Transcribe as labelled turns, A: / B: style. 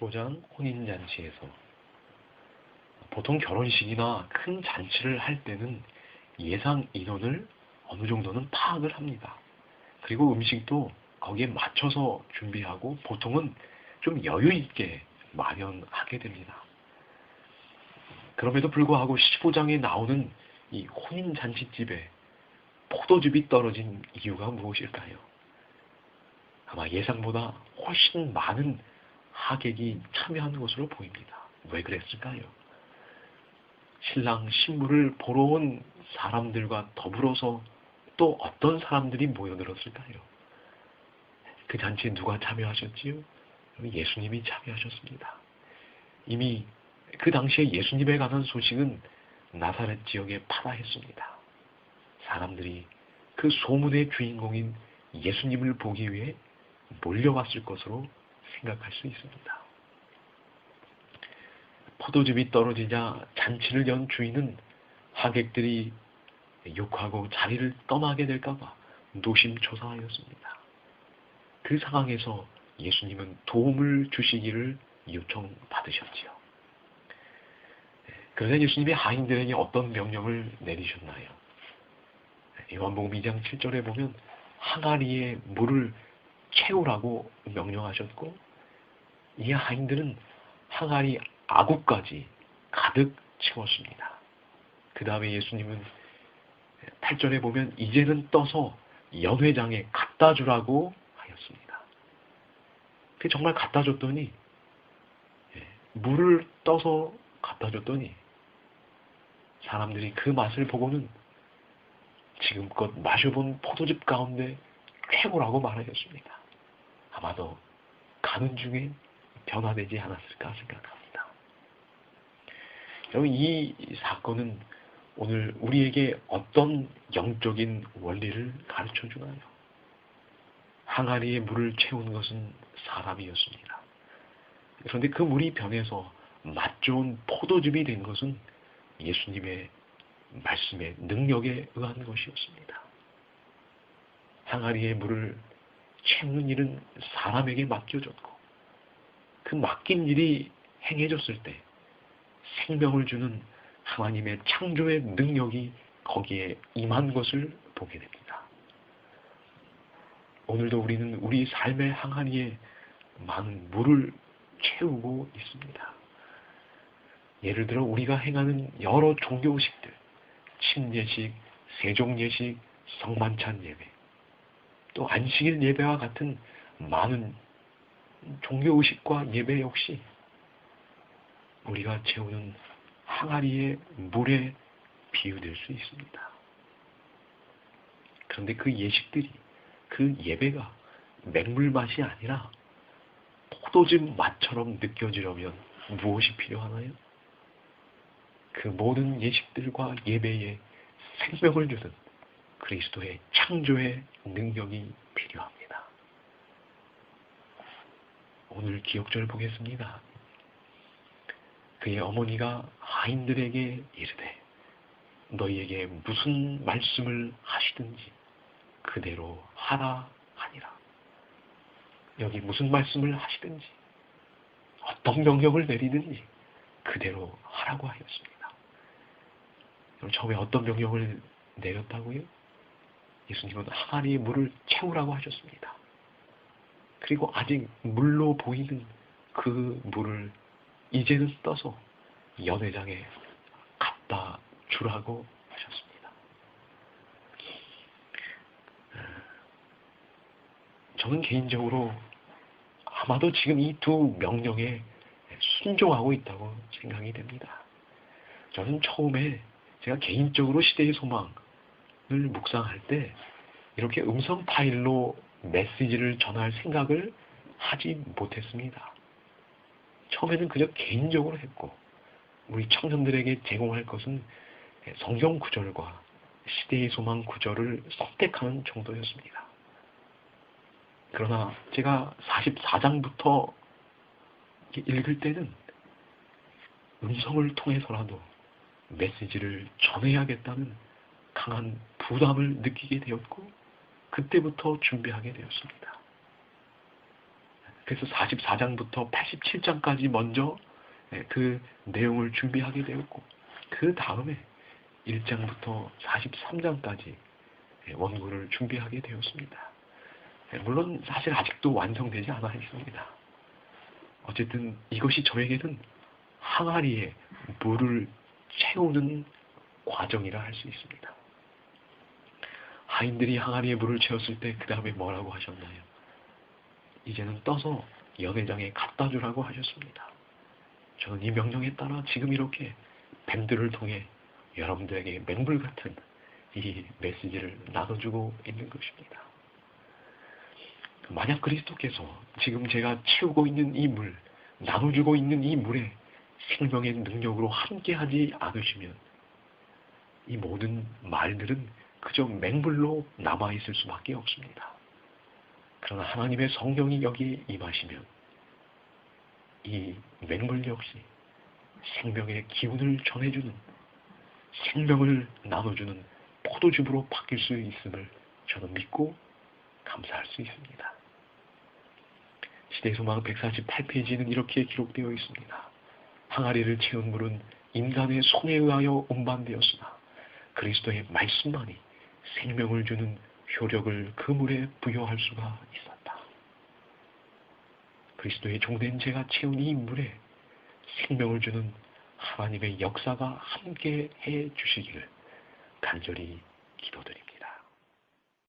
A: 15장 혼인잔치에서 보통 결혼식이나 큰 잔치를 할 때는 예상 인원을 어느 정도는 파악을 합니다. 그리고 음식도 거기에 맞춰서 준비하고 보통은 좀 여유 있게 마련하게 됩니다. 그럼에도 불구하고 15장에 나오는 이 혼인잔치집에 포도즙이 떨어진 이유가 무엇일까요? 아마 예상보다 훨씬 많은 하객이 참여한 것으로 보입니다. 왜 그랬을까요? 신랑 신부를 보러 온 사람들과 더불어서 또 어떤 사람들이 모여들었을까요? 그 잔치에 누가 참여하셨지요? 예수님이 참여하셨습니다. 이미 그 당시에 예수님에 관한 소식은 나사렛 지역에 파다했습니다. 사람들이 그 소문의 주인공인 예수님을 보기 위해 몰려왔을 것으로 생각할 수 있습니다. 포도즙이 떨어지자 잔치를 연 주인은 하객들이 욕하고 자리를 떠나게 될까봐 노심초사하였습니다. 그 상황에서 예수님은 도움을 주시기를 요청받으셨지요. 그러자 예수님이 하인들에게 어떤 명령을 내리셨나요? 요한복음 2장 7절에 보면 항아리에 물을 채우라고 명령하셨고, 이 하인들은 항아리 아구까지 가득 채웠습니다. 그 다음에 예수님은 8절에 보면 이제는 떠서 연회장에 갖다 주라고 하였습니다. 그 정말 갖다 줬더니, 물을 떠서 갖다 줬더니 사람들이 그 맛을 보고는 지금껏 마셔본 포도즙 가운데 최고라고 말하였습니다. 아마도 가는 중에 변화되지 않았을까 생각합니다. 여러분, 이 사건은 오늘 우리에게 어떤 영적인 원리를 가르쳐 주나요? 항아리에 물을 채운 것은 사람이었습니다. 그런데 그 물이 변해서 맛 좋은 포도즙이 된 것은 예수님의 말씀의 능력에 의한 것이었습니다. 항아리에 물을 채우는 일은 사람에게 맡겨졌고, 그 맡긴 일이 행해졌을 때 생명을 주는 하나님의 창조의 능력이 거기에 임한 것을 보게 됩니다. 오늘도 우리는 우리 삶의 항아리에 많은 물을 채우고 있습니다. 예를 들어 우리가 행하는 여러 종교의식들, 침예식, 세종예식, 성만찬 예배, 또 안식일 예배와 같은 많은 종교의식과 예배 역시 우리가 채우는 항아리의 물에 비유될 수 있습니다. 그런데 그 예식들이, 그 예배가 맹물 맛이 아니라 포도즙 맛처럼 느껴지려면 무엇이 필요하나요? 그 모든 예식들과 예배에 생명을 주는 그리스도의 창조의 능력이 필요합니다. 오늘 기억절 보겠습니다. 그의 어머니가 하인들에게 이르되 너희에게 무슨 말씀을 하시든지 그대로 하라 하니라. 여기 무슨 말씀을 하시든지 어떤 명령을 내리든지 그대로 하라고 하였습니다. 처음에 어떤 명령을 내렸다고요? 예수님은 항아리에 물을 채우라고 하셨습니다. 그리고 아직 물로 보이는 그 물을 이제는 떠서 연회장에 갖다 주라고 하셨습니다. 저는 개인적으로 아마도 지금 이 두 명령에 순종하고 있다고 생각이 됩니다. 저는 처음에 제가 개인적으로 시대의 소망을 묵상할 때 이렇게 음성 파일로 메시지를 전할 생각을 하지 못했습니다. 처음에는 그저 개인적으로 했고 우리 청년들에게 제공할 것은 성경 구절과 시대의 소망 구절을 선택하는 정도였습니다. 그러나 제가 44장부터 읽을 때는 음성을 통해서라도 메시지를 전해야겠다는 강한 부담을 느끼게 되었고 그때부터 준비하게 되었습니다. 그래서 44장부터 87장까지 먼저 그 내용을 준비하게 되었고, 그 다음에 1장부터 43장까지 원고를 준비하게 되었습니다. 물론 사실 아직도 완성되지 않아 있습니다. 어쨌든 이것이 저에게는 항아리에 물을 채우는 과정이라 할 수 있습니다. 하인들이 항아리에 물을 채웠을 때 그 다음에 뭐라고 하셨나요? 이제는 떠서 연회장에 갖다 주라고 하셨습니다. 저는 이 명령에 따라 지금 이렇게 밴드를 통해 여러분들에게 맹물 같은 이 메시지를 나눠주고 있는 것입니다. 만약 그리스도께서 지금 제가 채우고 있는 이 물, 나눠주고 있는 이 물에 생명의 능력으로 함께하지 않으시면 이 모든 말들은 그저 맹물로 남아있을 수밖에 없습니다. 그러나 하나님의 성령이 여기에 임하시면 이 맹물 역시 생명의 기운을 전해주는, 생명을 나눠주는 포도즙으로 바뀔 수 있음을 저는 믿고 감사할 수 있습니다. 시대소망 148페이지는 이렇게 기록되어 있습니다. 항아리를 채운 물은 인간의 손에 의하여 운반되었으나 그리스도의 말씀만이 생명을 주는 효력을 그 물에 부여할 수가 있었다. 그리스도의 종된 제가 채운 이 물에 생명을 주는 하나님의 역사가 함께 해 주시기를 간절히 기도드립니다.